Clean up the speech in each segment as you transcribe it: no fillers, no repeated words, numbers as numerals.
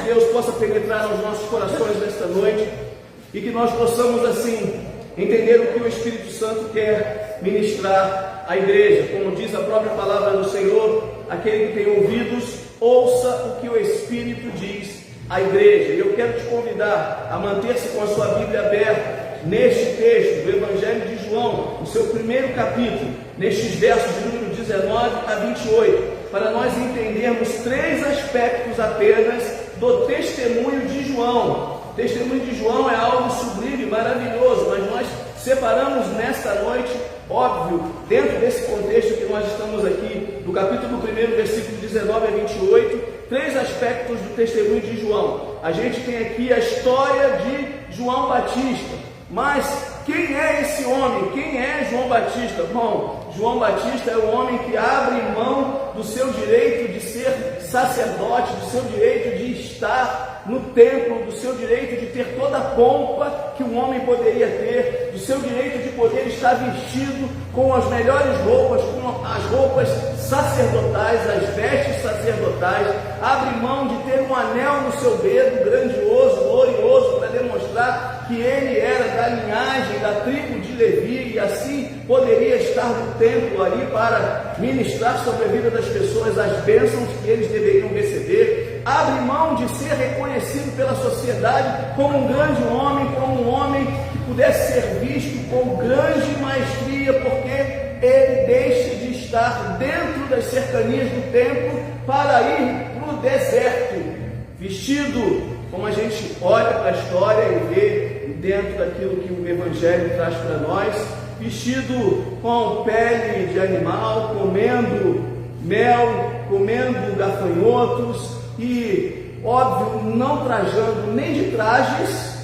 Deus possa penetrar nos nossos corações nesta noite e que nós possamos assim entender o que o Espírito Santo quer ministrar à igreja. Como diz a própria palavra do Senhor, aquele que tem ouvidos, ouça o que o Espírito diz à igreja. E eu quero te convidar a manter-se com a sua Bíblia aberta neste texto do Evangelho de João, no seu primeiro capítulo, nestes versos de número 19 a 28, para nós entendermos três aspectos apenas do testemunho de João. O testemunho de João é algo sublime, maravilhoso, mas nós separamos nesta noite, óbvio, dentro desse contexto que nós estamos aqui, do capítulo 1, versículo 19 a 28, três aspectos do testemunho de João. A gente tem aqui a história de João Batista. Mas quem é esse homem? Quem é João Batista? Bom, João Batista é o homem que abre mão do seu direito de ser sacerdote, do seu direito de estar no templo, do seu direito de ter toda a pompa que um homem poderia ter, do seu direito de poder estar vestido com as melhores roupas, com as roupas sacerdotais, as vestes sacerdotais, abre mão de ter um anel no seu dedo, grandioso, glorioso, para demonstrar que ele era da linhagem, da tribo de Levi, e assim poderia estar no templo ali para ministrar sobre a vida das pessoas as bênçãos que eles deveriam receber. Abre mão de ser reconhecido pela sociedade como um grande homem, como um homem que pudesse ser visto com grande maestria, porque ele deixa de estar dentro das cercanias do templo para ir para o deserto, vestido, como a gente olha para a história e vê dentro daquilo que o Evangelho traz para nós, vestido com pele de animal, comendo mel, comendo gafanhotos e, óbvio, não trajando nem de trajes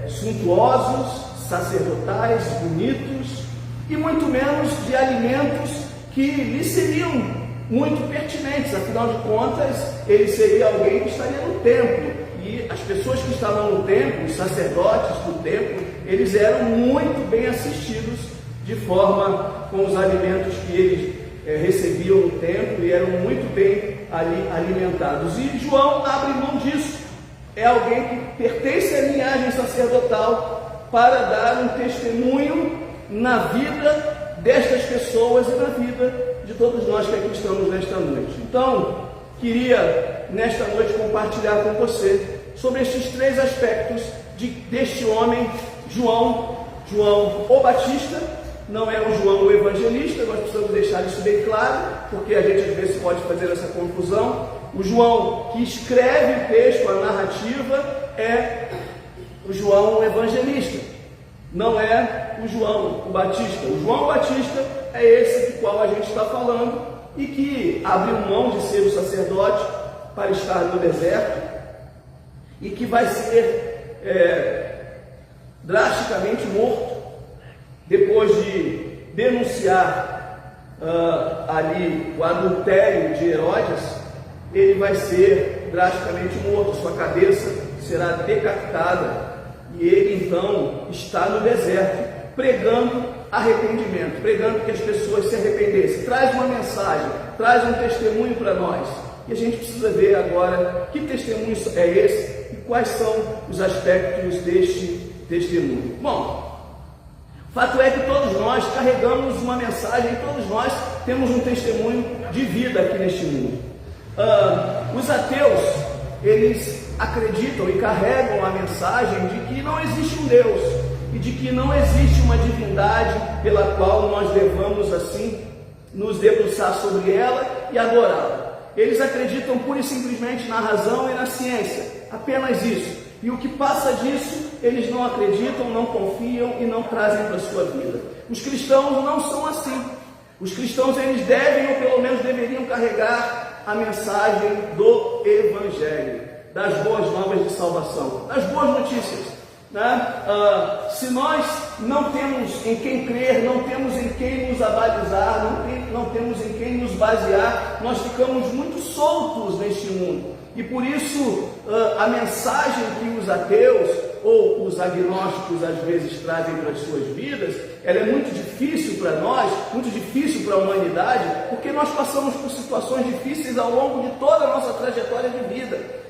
suntuosos, sacerdotais, bonitos, e muito menos de alimentos que lhe seriam muito pertinentes. Afinal de contas, ele seria alguém que estaria no templo, e as pessoas que estavam no templo, os sacerdotes do templo, eles eram muito bem assistidos de forma com os alimentos que eles recebiam no templo, e eram muito bem alimentados. E João abre mão disso. É alguém que pertence à linhagem sacerdotal para dar um testemunho na vida destas pessoas e na vida de todos nós que aqui estamos nesta noite. Então, queria nesta noite compartilhar com você sobre estes três aspectos deste homem, João o Batista. Não é o João o Evangelista, nós precisamos deixar isso bem claro, porque a gente às vezes pode fazer essa confusão. O João que escreve o texto, a narrativa, é o João o Evangelista, não é o João o Batista. O João Batista é esse do qual a gente está falando e que abriu mão de ser o sacerdote para estar no deserto e que vai ser drasticamente morto depois de denunciar ali o adultério de Herodes. Ele vai ser drasticamente morto, sua cabeça será decapitada, e ele então está no deserto pregando arrependimento, pregando que as pessoas se arrependessem. Traz uma mensagem, traz um testemunho para nós, e a gente precisa ver agora que testemunho é esse e quais são os aspectos deste testemunho. Bom, fato é que todos nós carregamos uma mensagem, todos nós temos um testemunho de vida aqui neste mundo. Os ateus, eles acreditam e carregam a mensagem de que não existe um Deus e de que não existe uma divindade pela qual nós devamos assim nos debruçar sobre ela e adorá-la. Eles acreditam pura e simplesmente na razão e na ciência, apenas isso. E o que passa disso, eles não acreditam, não confiam e não trazem para a sua vida. Os cristãos não são assim. Os cristãos, eles devem, ou pelo menos deveriam, carregar a mensagem do Evangelho, das boas novas de salvação, das boas notícias, né? Se nós não temos em quem crer, não temos em quem nos abalizar, não temos em quem nos basear, nós ficamos muito soltos neste mundo. E por isso a mensagem que os ateus ou os agnósticos às vezes trazem para as suas vidas, ela é muito difícil para nós, muito difícil para a humanidade, porque nós passamos por situações difíceis ao longo de toda a nossa trajetória de vida.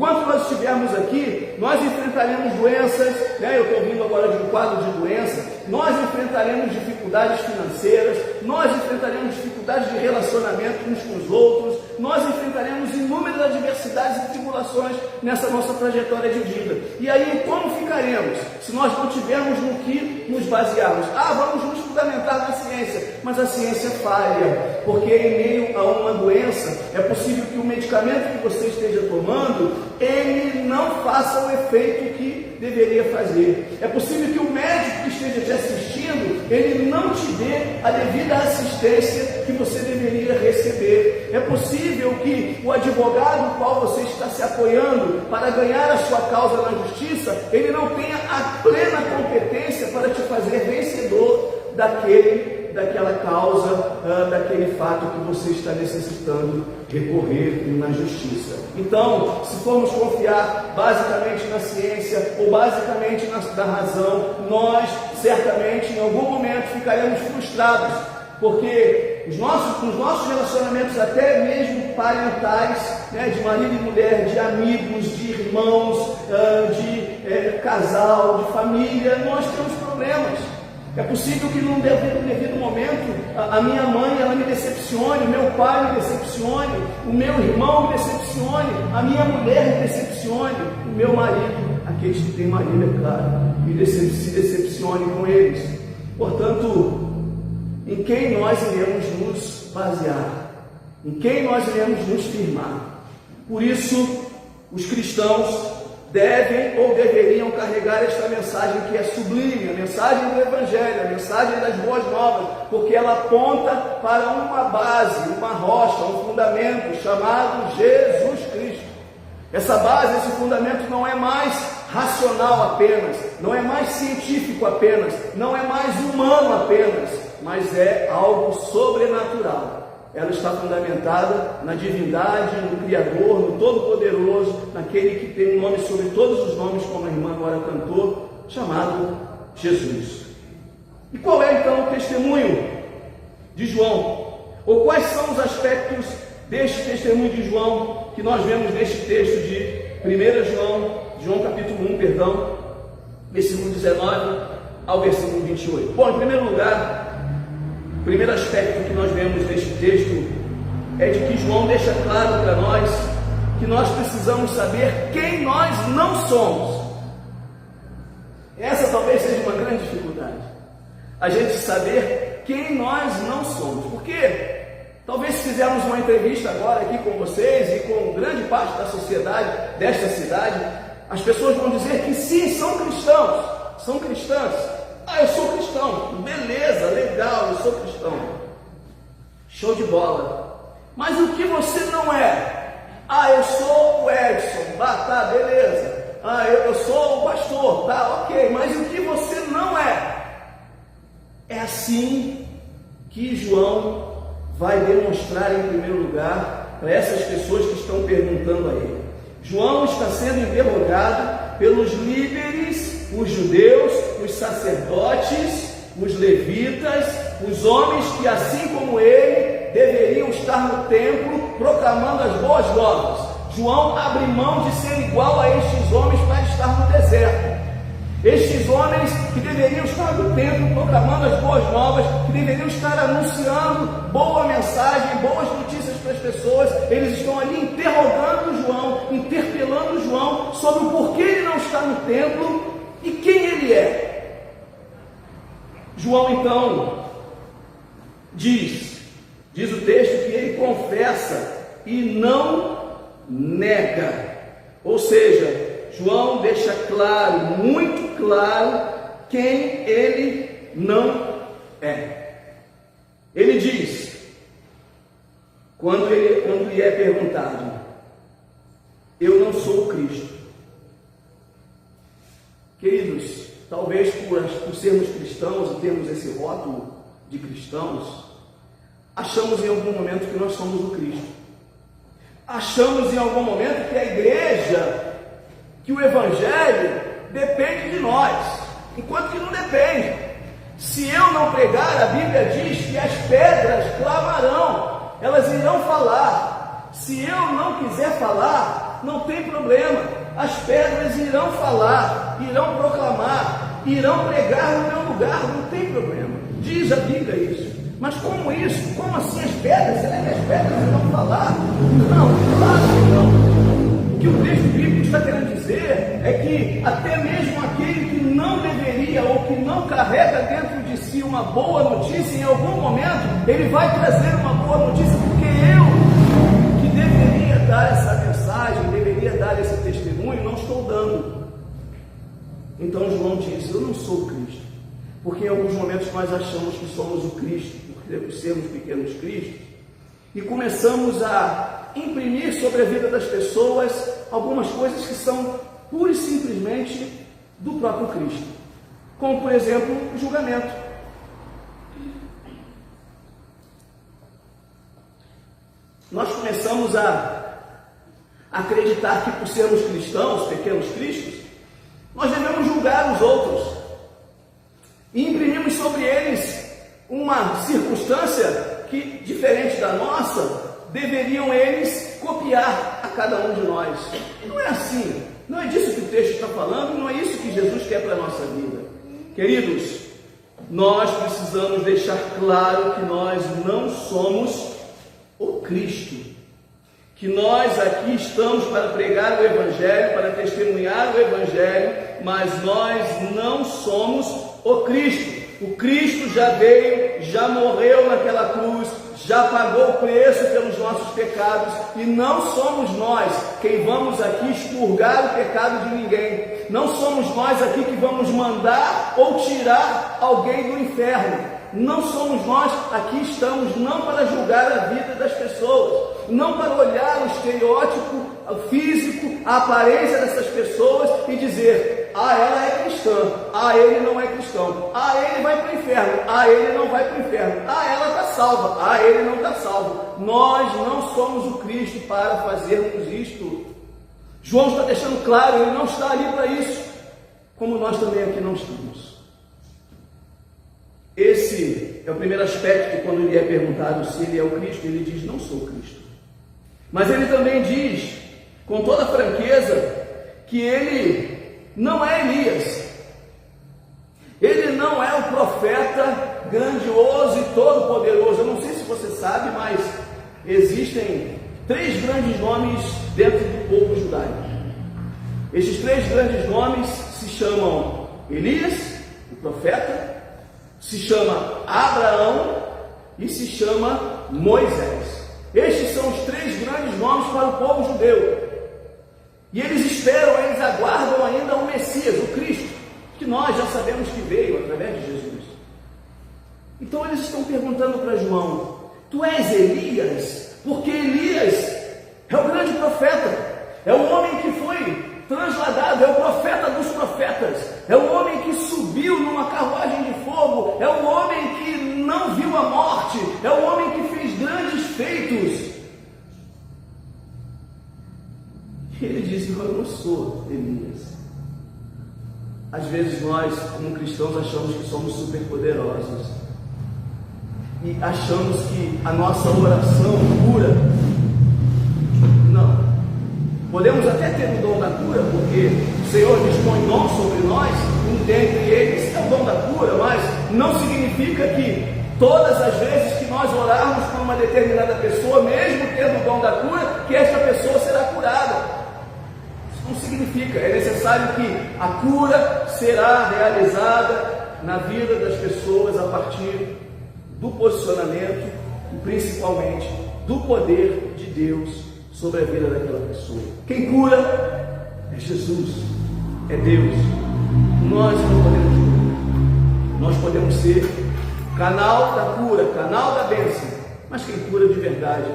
Enquanto nós estivermos aqui, nós enfrentaremos doenças, né? Eu estou vindo agora de um quadro de doença, nós enfrentaremos dificuldades financeiras, nós enfrentaremos dificuldades de relacionamento uns com os outros, nós enfrentaremos inúmeras adversidades e tribulações nessa nossa trajetória de vida. E aí, como ficaremos se nós não tivermos no que nos basearmos? Vamos nos fundamentar na ciência, mas a ciência falha, porque em meio a uma doença, é possível que o medicamento que você esteja tomando, ele não faça o efeito que deveria fazer. É possível que o médico que esteja te assistindo, ele não te dê a devida assistência que você deveria receber. É possível que o advogado no qual você está se apoiando para ganhar a sua causa na justiça, ele não tenha a plena competência para te fazer vencedor daquela causa, daquele fato que você está necessitando recorrer na justiça. Então, se formos confiar basicamente na ciência ou basicamente na razão, nós certamente em algum momento ficaremos frustrados, porque nos nossos relacionamentos, até mesmo parentais, né, de marido e mulher, de amigos, de irmãos, de casal, de família, nós temos problemas. É possível que num devido momento a minha mãe ela me decepcione, o meu pai me decepcione, o meu irmão me decepcione, a minha mulher me decepcione, o meu marido, aqueles que têm marido, é claro, se decepcione com eles. Portanto, em quem nós iremos nos basear? Em quem nós iremos nos firmar? Por isso, os cristãos devem ou deveriam carregar esta mensagem que é sublime, a mensagem do Evangelho, a mensagem das boas novas, porque ela aponta para uma base, uma rocha, um fundamento chamado Jesus Cristo. Essa base, esse fundamento não é mais racional apenas, não é mais científico apenas, não é mais humano apenas, mas é algo sobrenatural. Ela está fundamentada na divindade, no Criador, no Todo-Poderoso, naquele que tem um nome sobre todos os nomes, como a irmã agora cantou, chamado Jesus. E qual é então o testemunho de João? Ou quais são os aspectos deste testemunho de João que nós vemos neste texto de 1 João capítulo 1, versículo 19 ao versículo 28? Bom, em primeiro lugar, o primeiro aspecto que nós vemos neste texto é de que João deixa claro para nós que nós precisamos saber quem nós não somos. Essa talvez seja uma grande dificuldade, a gente saber quem nós não somos, porque talvez se fizermos uma entrevista agora aqui com vocês e com grande parte da sociedade desta cidade, as pessoas vão dizer que sim, são cristãos, são cristãs. Eu sou cristão, beleza, legal, eu sou cristão, show de bola. Mas o que você não é? Eu sou o Edson, tá, beleza. Eu sou o pastor, tá, ok. Mas o que você não é? É assim que João vai demonstrar em primeiro lugar para essas pessoas que estão perguntando a ele. João está sendo interrogado pelos líderes, os judeus, os sacerdotes, os levitas, os homens que, assim como ele, deveriam estar no templo proclamando as boas novas. João abre mão de ser igual a estes homens para estar no deserto. Estes homens que deveriam estar no templo proclamando as boas novas, que deveriam estar anunciando boa mensagem, boas notícias para as pessoas, eles estão ali interrogando João, interpelando João sobre o porquê ele não está no templo e quem ele é. João então diz o texto que ele confessa e não nega, ou seja, João deixa claro, muito claro, quem ele não é. Ele diz, quando lhe é perguntado, eu não sou o Cristo. Queridos, talvez por sermos cristãos e termos esse rótulo de cristãos, achamos em algum momento que nós somos o Cristo. Achamos em algum momento que a igreja, que o Evangelho depende de nós, enquanto que não depende. Se eu não pregar, a Bíblia diz que as pedras clamarão, elas irão falar. Se eu não quiser falar, não tem problema. As pedras irão falar, irão proclamar, irão pregar no meu lugar, não tem problema. Diz a Bíblia isso. Mas como isso? Como assim as pedras? Será que as pedras irão falar? Não, claro que não. O que o texto bíblico está querendo dizer é que até mesmo aquele que não deveria ou que não carrega dentro de si uma boa notícia, em algum momento ele vai trazer uma boa notícia, porque eu que deveria dar essa mensagem, deveria dar esse testemunho, não estou dando. Então João diz: eu não sou o Cristo, porque em alguns momentos nós achamos que somos o Cristo, por sermos pequenos Cristos, e começamos a imprimir sobre a vida das pessoas algumas coisas que são pura e simplesmente do próprio Cristo, como por exemplo o julgamento. Nós começamos a acreditar que por sermos cristãos, pequenos cristos, nós devemos julgar os outros e imprimimos sobre eles uma circunstância que, diferente da nossa, deveriam eles copiar a cada um de nós. Não é assim, não é disso que o texto está falando, não é isso que Jesus quer para a nossa vida. Queridos, nós precisamos deixar claro que nós não somos o Cristo, que nós aqui estamos para pregar o Evangelho, para testemunhar o Evangelho, mas nós não somos o Cristo. O Cristo já veio, já morreu naquela cruz, já pagou o preço pelos nossos pecados, e não somos nós quem vamos aqui expurgar o pecado de ninguém. Não somos nós aqui que vamos mandar ou tirar alguém do inferno. Não somos nós, aqui estamos não para julgar a vida das pessoas, não para olhar o estereótipo físico, a aparência dessas pessoas e dizer: ah, ela é cristã, ah, ele não é cristão, ah, ele vai para o inferno, ah, ele não vai para o inferno, ah, ela está salva, ah, ele não está salvo. Nós não somos o Cristo para fazermos isto. João está deixando claro, ele não está ali para isso, como nós também aqui não estamos. Esse é o primeiro aspecto, quando lhe é perguntado se ele é o Cristo, ele diz: não sou o Cristo. Mas ele também diz, com toda franqueza, que ele não é Elias. Ele não é o profeta grandioso e todo-poderoso. Eu não sei se você sabe, mas existem 3 grandes nomes dentro do povo judaico. Esses 3 grandes nomes se chamam Elias, o profeta, se chama Abraão e se chama Moisés. Estes são os 3 grandes nomes para o povo judeu. E eles esperam, eles aguardam ainda o Messias, o Cristo, que nós já sabemos que veio através de Jesus. Então eles estão perguntando para João: tu és Elias? Porque Elias é o grande profeta, é o homem que foi transladado, é o profeta dos profetas, é o homem que subiu numa carruagem de fogo, é o homem que não viu a morte, é o homem que fez grandes feitos. E ele disse: eu não sou Elias. Às vezes nós, como cristãos, achamos que somos superpoderosos e achamos que a nossa oração cura. Não. Podemos até ter o dom da cura, porque o Senhor dispõe dom sobre nós, um dentre eles é o dom da cura, mas não significa que todas as vezes que nós orarmos por uma determinada pessoa, mesmo tendo o dom da cura, que esta pessoa será curada. Isso não significa. É necessário que a cura será realizada na vida das pessoas a partir do posicionamento e principalmente do poder de Deus sobre a vida daquela pessoa. Quem cura é Jesus, é Deus. Nós não podemos curar. Nós podemos ser canal da cura, canal da bênção, mas quem cura de verdade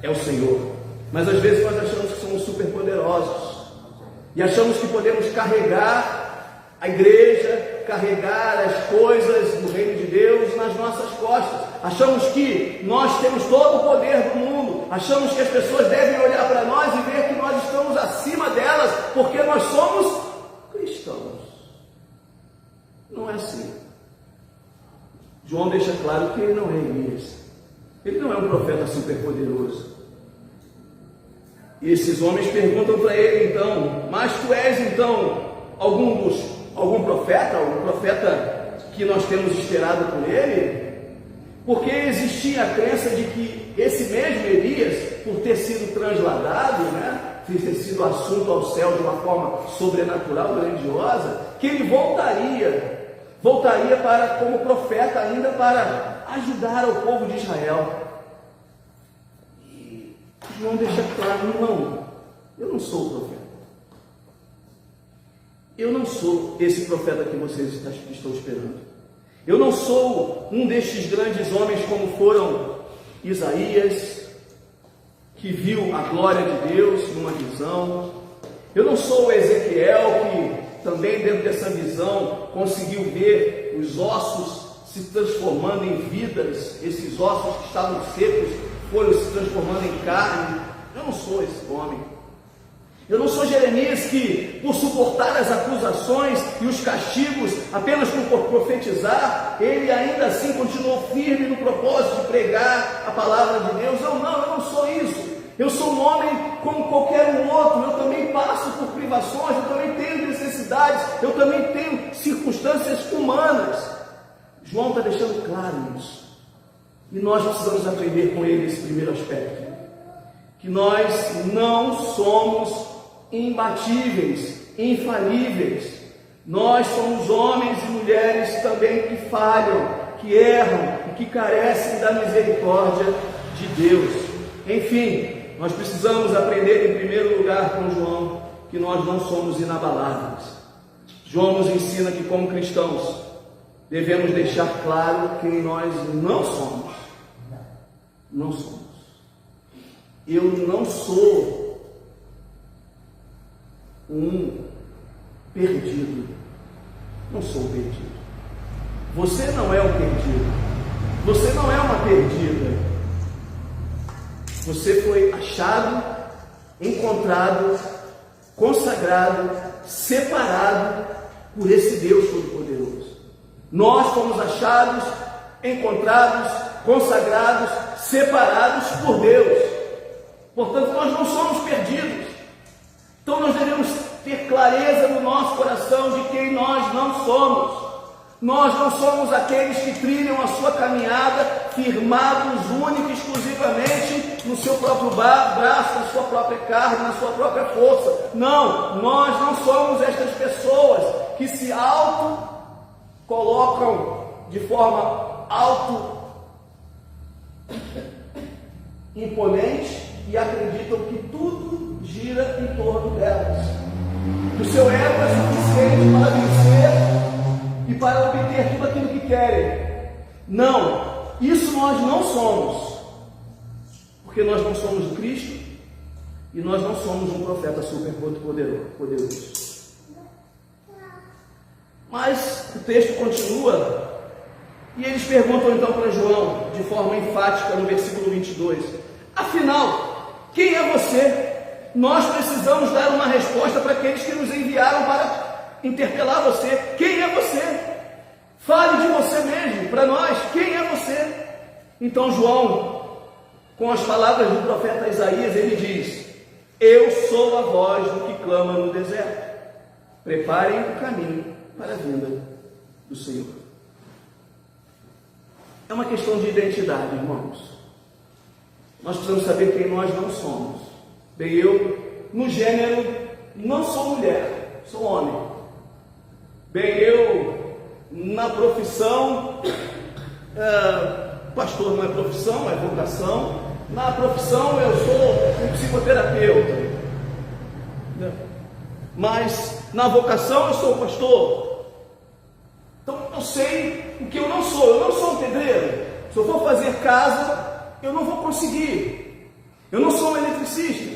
é o Senhor. Mas às vezes nós achamos que somos super poderosos e achamos que podemos carregar a igreja, carregar as coisas do reino de Deus nas nossas costas. Achamos que nós temos todo o poder do mundo, achamos que as pessoas devem olhar para nós e ver que nós estamos acima delas, porque nós somos cristãos. Não é assim. João deixa claro que ele não é Elias, ele não é um profeta superpoderoso, E esses homens perguntam para ele então: mas tu és então algum profeta, o profeta que nós temos esperado por ele? Porque existia a crença de que esse mesmo Elias, por ter sido transladado, ter sido assunto ao céu de uma forma sobrenatural, grandiosa, que ele voltaria para, como profeta ainda, para ajudar o povo de Israel. E João deixa claro: não, eu não sou o profeta. Eu não sou esse profeta que vocês estão esperando. Eu não sou um destes grandes homens como foram Isaías, que viu a glória de Deus numa visão. Eu não sou o Ezequiel, que também dentro dessa visão conseguiu ver os ossos se transformando em vidas. Esses ossos que estavam secos foram se transformando em carne. Eu não sou esse homem. Eu não sou Jeremias, que por suportar as acusações e os castigos apenas por profetizar, ele ainda assim continuou firme no propósito de pregar a palavra de Deus. Eu não sou isso. Eu sou um homem como qualquer um outro. Eu também passo por privações, eu também tenho necessidades, eu também tenho circunstâncias humanas. João está deixando claro isso. E nós precisamos aprender com ele esse primeiro aspecto: que nós não somos imbatíveis, infalíveis. Nós somos homens e mulheres também que falham, que erram e que carecem da misericórdia de Deus. Enfim, nós precisamos aprender em primeiro lugar com João que nós não somos inabaláveis. João nos ensina que, como cristãos, devemos deixar claro quem nós não somos. Não somos. Eu não sou um perdido. Não sou um perdido. Você não é um perdido. Você não é uma perdida. Você foi achado, encontrado, consagrado, separado por esse Deus Todo-Poderoso. Nós fomos achados, encontrados, consagrados, separados por Deus. Portanto, nós não somos perdidos. Então nós devemos ter clareza no nosso coração de quem nós não somos. Nós não somos aqueles que trilham a sua caminhada firmados única e exclusivamente no seu próprio braço, na sua própria carne, na sua própria força. Não, nós não somos estas pessoas que se colocam de forma imponente e acreditam que tudo gira em torno delas. O seu ego é suficiente para vencer e para obter tudo aquilo que querem. Não, isso nós não somos, porque nós não somos o Cristo e nós não somos um profeta super poderoso. Mas o texto continua e eles perguntam então para João, de forma enfática, no versículo 22: afinal, quem é você? Nós precisamos dar uma resposta para aqueles que nos enviaram para interpelar você. Quem é você? Fale de você mesmo para nós. Quem é você? Então João, com as palavras do profeta Isaías, ele diz: eu sou a voz do que clama no deserto. Preparem o caminho para a vinda do Senhor. É uma questão de identidade, irmãos. Nós precisamos saber quem nós não somos. Bem, eu, no gênero, não sou mulher, sou homem. Bem, eu, na profissão, pastor não é profissão, é vocação. Na profissão eu sou um psicoterapeuta. Mas na vocação eu sou pastor. Então eu sei o que eu não sou. Eu não sou um pedreiro. Se eu for fazer casa, eu não vou conseguir. Eu não sou um eletricista.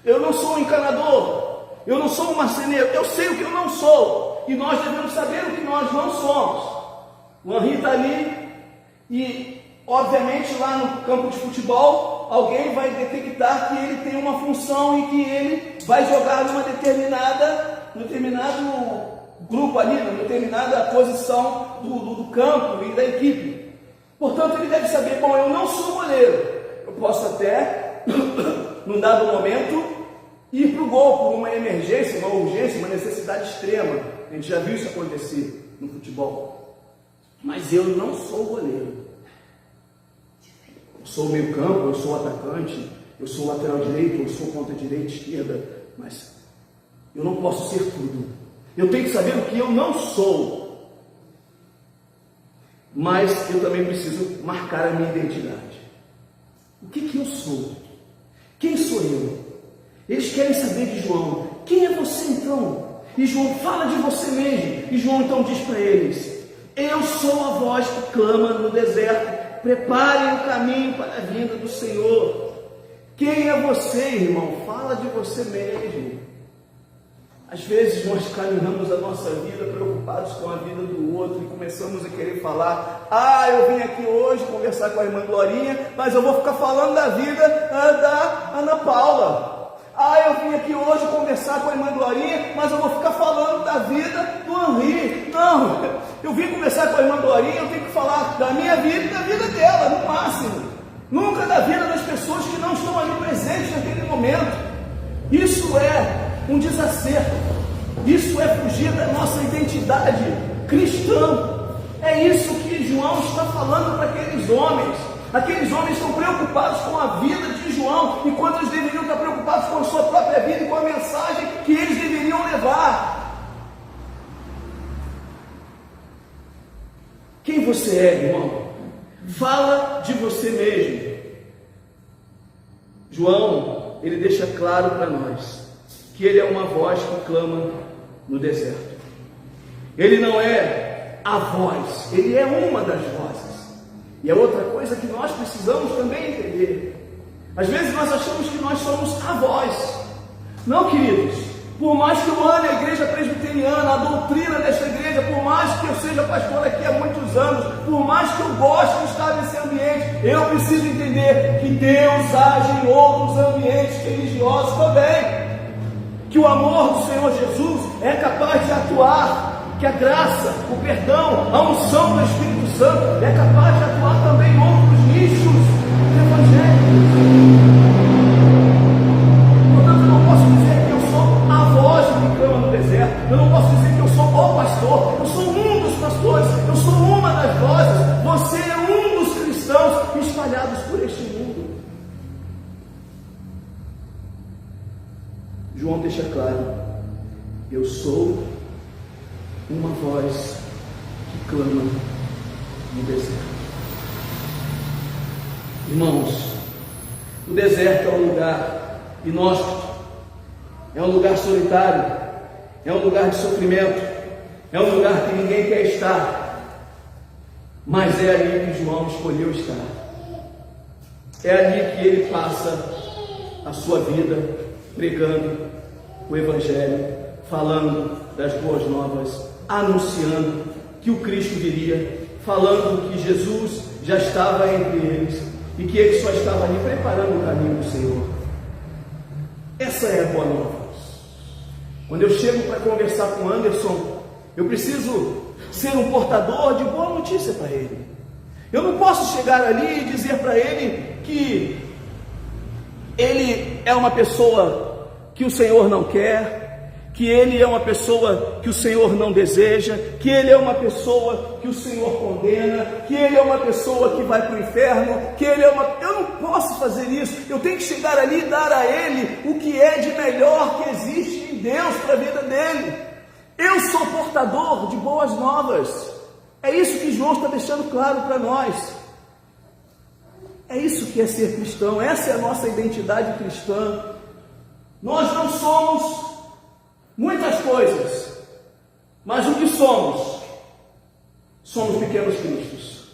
Eu não sou um encanador. Eu não sou um marceneiro. Eu sei o que eu não sou. E nós devemos saber o que nós não somos. O Henri está ali e, obviamente, lá no campo de futebol, alguém vai detectar que ele tem uma função e que ele vai jogar numa determinado grupo ali, numa determinada posição do campo e da equipe. Portanto, ele deve saber: bom, eu não sou goleiro. Eu posso até, num dado momento, ir para o gol por uma emergência, uma urgência, uma necessidade extrema. A gente já viu isso acontecer no futebol. Mas eu não sou goleiro. Eu sou o meio campo, eu sou o atacante, eu sou o lateral direito, eu sou ponta direita, esquerda, mas eu não posso ser tudo. Eu tenho que saber o que eu não sou. Mas eu também preciso marcar a minha identidade. O que eu sou? Quem sou eu? Eles querem saber de João. Quem é você então? E João fala de você mesmo. E João então diz para eles: eu sou a voz que clama no deserto. Preparem o caminho para a vinda do Senhor. Quem é você, irmão? Fala de você mesmo. Às vezes nós caminhamos a nossa vida preocupados com a vida do outro e começamos a querer falar: eu vim aqui hoje conversar com a irmã Glorinha, mas eu vou ficar falando da vida da Ana Paula. Eu vim aqui hoje conversar com a irmã Glorinha, mas eu vou ficar falando da vida do Henri. Não, eu vim conversar com a irmã Glorinha, eu tenho que falar da minha vida e da vida dela, no máximo. Nunca da vida das pessoas que não estão ali presentes naquele momento. Isso é um desacerto. Isso é fugir da nossa identidade cristã. É isso que João está falando para aqueles homens. Aqueles homens estão preocupados com a vida de João, enquanto eles deveriam estar preocupados com a sua própria vida e com a mensagem que eles deveriam levar. Quem você é, irmão? Fala de você mesmo. João, ele deixa claro para nós que ele é uma voz que clama no deserto. Ele não é a voz, ele é uma das vozes. E é outra coisa que nós precisamos também entender. Às vezes nós achamos que nós somos a voz. Não, queridos. Por mais que eu ame a igreja presbiteriana, a doutrina desta igreja, por mais que eu seja pastor aqui há muitos anos, por mais que eu goste de estar nesse ambiente, eu preciso entender que Deus age em outros ambientes religiosos também. Que o amor do Senhor Jesus é capaz de atuar, que a graça, o perdão, a unção do Espírito Santo é capaz de atuar também em outros nichos do Evangelho. Portanto, eu não posso dizer que eu sou a voz que clama no deserto, eu não posso dizer que eu sou o pastor, eu sou um dos pastores, eu sou uma das vozes, você é um dos cristãos espalhados por este mundo. João deixa claro: eu sou uma voz que clama no deserto. Irmãos, o deserto é um lugar inóspito, é um lugar solitário, é um lugar de sofrimento, é um lugar que ninguém quer estar, mas é ali que João escolheu estar. É ali que ele passa a sua vida pregando o Evangelho, falando das boas novas, anunciando que o Cristo viria, falando que Jesus já estava entre eles e que ele só estava ali preparando o caminho do Senhor. Essa é a boa nova. Quando eu chego para conversar com o Anderson, eu preciso ser um portador de boa notícia para ele. Eu não posso chegar ali e dizer para ele que ele é uma pessoa que o Senhor não quer, que ele é uma pessoa que o Senhor não deseja, que ele é uma pessoa que o Senhor condena, que ele é uma pessoa que vai para o inferno, que ele é uma... Eu não posso fazer isso. Eu tenho que chegar ali e dar a ele o que é de melhor que existe em Deus para a vida dele. Eu sou portador de boas novas. É isso que João está deixando claro para nós. É isso que é ser cristão. Essa é a nossa identidade cristã. Nós não somos muitas coisas, mas o que somos? Somos pequenos cristos.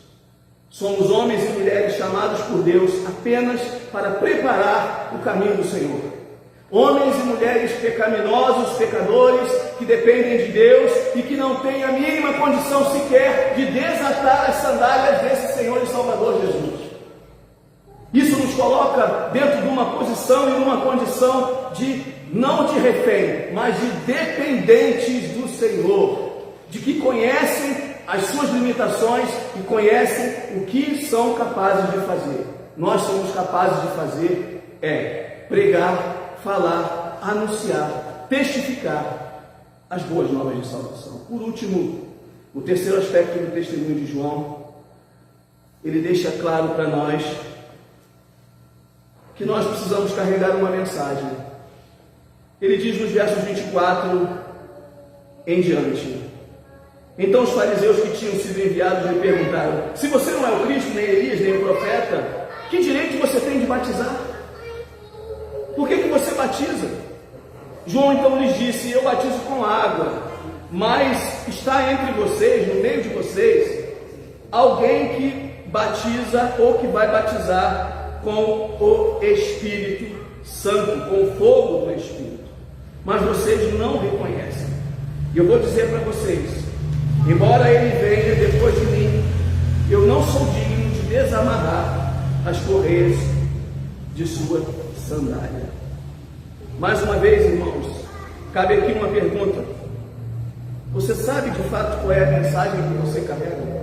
Somos homens e mulheres chamados por Deus apenas para preparar o caminho do Senhor. Homens e mulheres pecaminosos, pecadores, que dependem de Deus e que não têm a mínima condição sequer de desatar as sandálias desse Senhor e Salvador Jesus. Isso nos coloca dentro de uma posição e numa condição de não de refém, mas de dependentes do Senhor, de que conhecem as suas limitações e conhecem o que são capazes de fazer. Nós somos capazes de fazer pregar, falar anunciar, testificar as boas novas de salvação. Por último, o terceiro aspecto do testemunho de João, ele deixa claro para nós que nós precisamos carregar uma mensagem. Ele diz nos versos 24 em diante: então os fariseus que tinham sido enviados lhe perguntaram: se você não é o Cristo, nem Elias, nem o profeta, que direito você tem de batizar? Por que você batiza? João então lhes disse: eu batizo com água, mas está entre vocês, no meio de vocês, alguém que batiza ou que vai batizar com o Espírito Santo, com o fogo do Espírito, mas vocês não reconhecem. E eu vou dizer para vocês: embora ele venha depois de mim, eu não sou digno de desamarrar as correias de sua sandália. Mais uma vez, irmãos, cabe aqui uma pergunta: você sabe de fato qual é a mensagem que você carrega?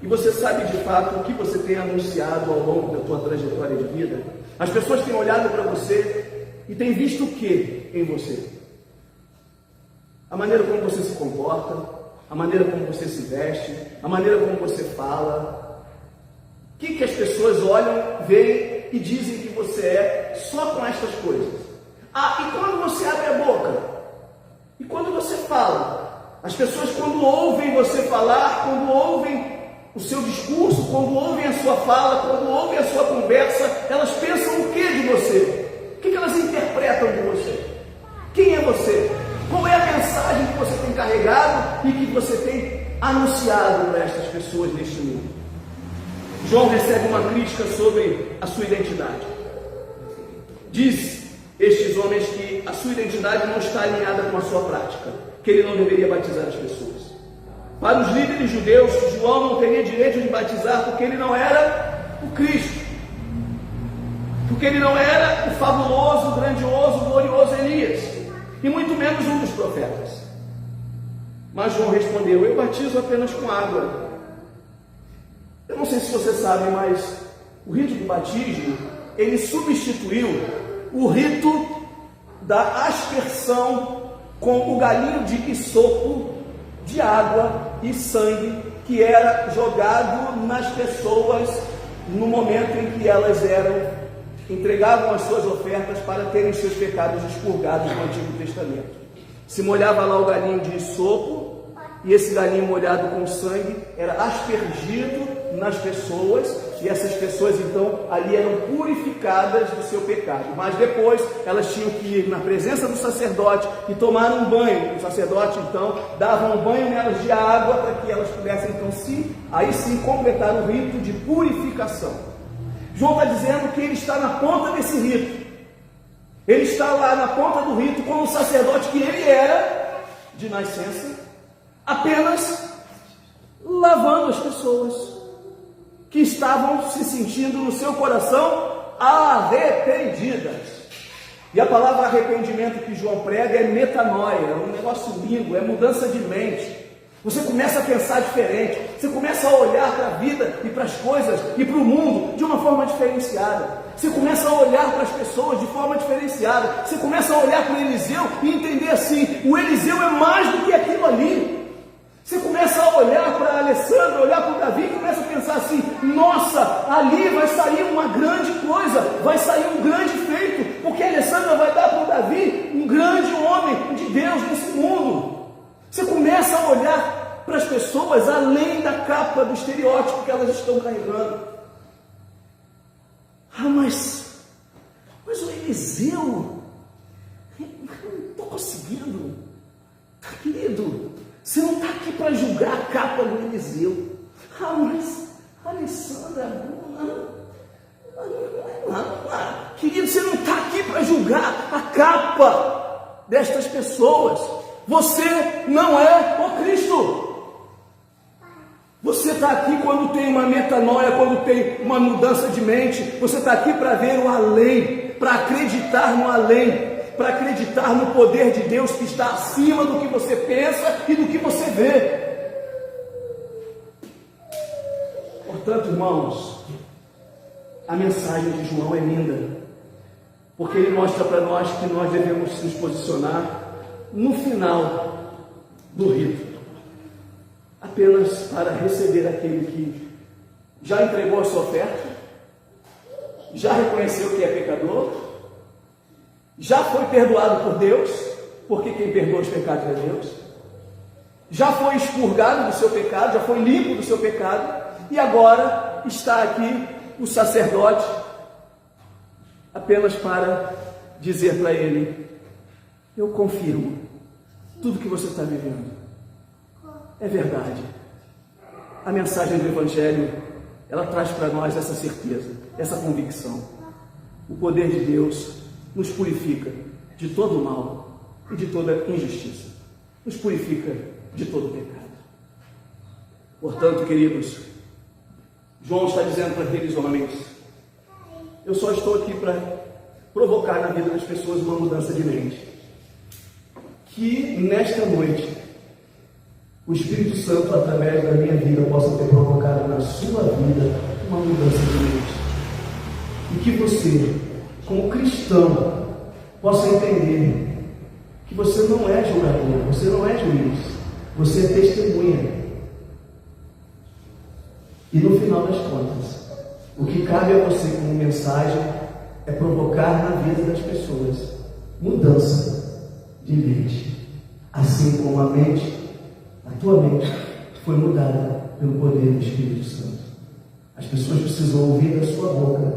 E você sabe de fato o que você tem anunciado ao longo da tua trajetória de vida? As pessoas têm olhado para você e têm visto o que em você? A maneira como você se comporta, a maneira como você se veste, a maneira como você fala. O que as pessoas olham, veem e dizem que você é só com estas coisas? E quando você abre a boca? E quando você fala? As pessoas, quando ouvem você falar, quando ouvem o seu discurso, quando ouvem a sua fala, quando ouvem a sua conversa, elas pensam o que de você? O que elas interpretam de você? Quem é você? Qual é a mensagem que você tem carregado e que você tem anunciado para estas pessoas neste mundo? João recebe uma crítica sobre a sua identidade. Diz estes homens que a sua identidade não está alinhada com a sua prática, que ele não deveria batizar as pessoas. Para os líderes judeus, João não teria direito de batizar porque ele não era o Cristo, porque ele não era o fabuloso, grandioso, glorioso Elias, e muito menos um dos profetas. Mas João respondeu: eu batizo apenas com água. Eu não sei se você sabe, mas o rito do batismo, ele substituiu o rito da aspersão com o galinho de isopo, de água e sangue, que era jogado nas pessoas no momento em que elas entregavam as suas ofertas para terem seus pecados expurgados no Antigo Testamento. Se molhava lá o galinho de isopo, e esse galinho molhado com sangue era aspergido nas pessoas, e essas pessoas então ali eram purificadas do seu pecado. Mas depois elas tinham que ir na presença do sacerdote e tomar um banho. O sacerdote então dava um banho nelas de água para que elas pudessem então aí sim completar o rito de purificação. João está dizendo que ele está na ponta desse rito. Ele está lá na ponta do rito como o sacerdote que ele era de nascença, apenas lavando as pessoas que estavam se sentindo no seu coração arrependidas. E a palavra arrependimento que João prega é metanoia, é um negócio lindo, é mudança de mente. Você começa a pensar diferente, você começa a olhar para a vida e para as coisas e para o mundo de uma forma diferenciada. Você começa a olhar para as pessoas de forma diferenciada. Você começa a olhar para o Eliseu e entender assim: o Eliseu é mais do que aquilo ali. Você começa a olhar para a Alessandra, olhar para o Davi e começa a pensar assim: nossa, ali vai sair uma grande coisa, vai sair um grande feito, porque a Alessandra vai dar para o Davi um grande homem de Deus nesse mundo. Você começa a olhar para as pessoas além da capa do estereótipo que elas estão carregando. Mas o Eliseu, eu não estou conseguindo. Querido, você não está aqui para julgar a capa do Eliseu. Mas a Alessandra, querido, você não está aqui para julgar a capa destas pessoas. Você não é o Cristo. Você está aqui quando tem uma metanoia, quando tem uma mudança de mente. Você está aqui para ver o além, para acreditar no além, para acreditar no poder de Deus que está acima do que você pensa e do que você vê. Portanto, irmãos, a mensagem de João é linda, porque Ele mostra para nós que nós devemos nos posicionar no final do rito, apenas para receber aquele que já entregou a sua oferta, já reconheceu que é pecador, já foi perdoado por Deus, porque quem perdoa os pecados é Deus, já foi expurgado do seu pecado, já foi limpo do seu pecado, e agora está aqui o sacerdote, apenas para dizer para ele: eu confirmo, tudo que você está vivendo é verdade. A mensagem do Evangelho, ela traz para nós essa certeza, essa convicção. O poder de Deus nos purifica de todo o mal e de toda injustiça, nos purifica de todo o pecado. Portanto, queridos, João está dizendo para aqueles homens: eu só estou aqui para provocar na vida das pessoas uma mudança de mente. Que nesta noite o Espírito Santo, através da minha vida, possa ter provocado na sua vida uma mudança de mente. E que você, como cristão, possa entender que você não é julgador, você não é juiz, você é testemunha. E no final das contas, o que cabe a você como mensagem é provocar na vida das pessoas mudança de mente, assim como a tua mente foi mudada pelo poder do Espírito Santo. As pessoas precisam ouvir da sua boca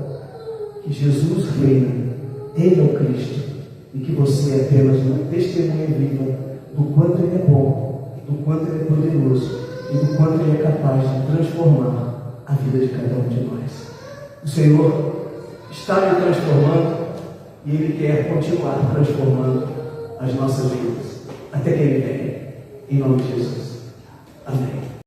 que Jesus reina, Ele é o Cristo, e que você é apenas uma testemunha viva do quanto Ele é bom, do quanto Ele é poderoso e do quanto Ele é capaz de transformar a vida de cada um de nós. O Senhor está me transformando e Ele quer continuar transformando as nossas vidas, até que Ele venha, em nome de Jesus.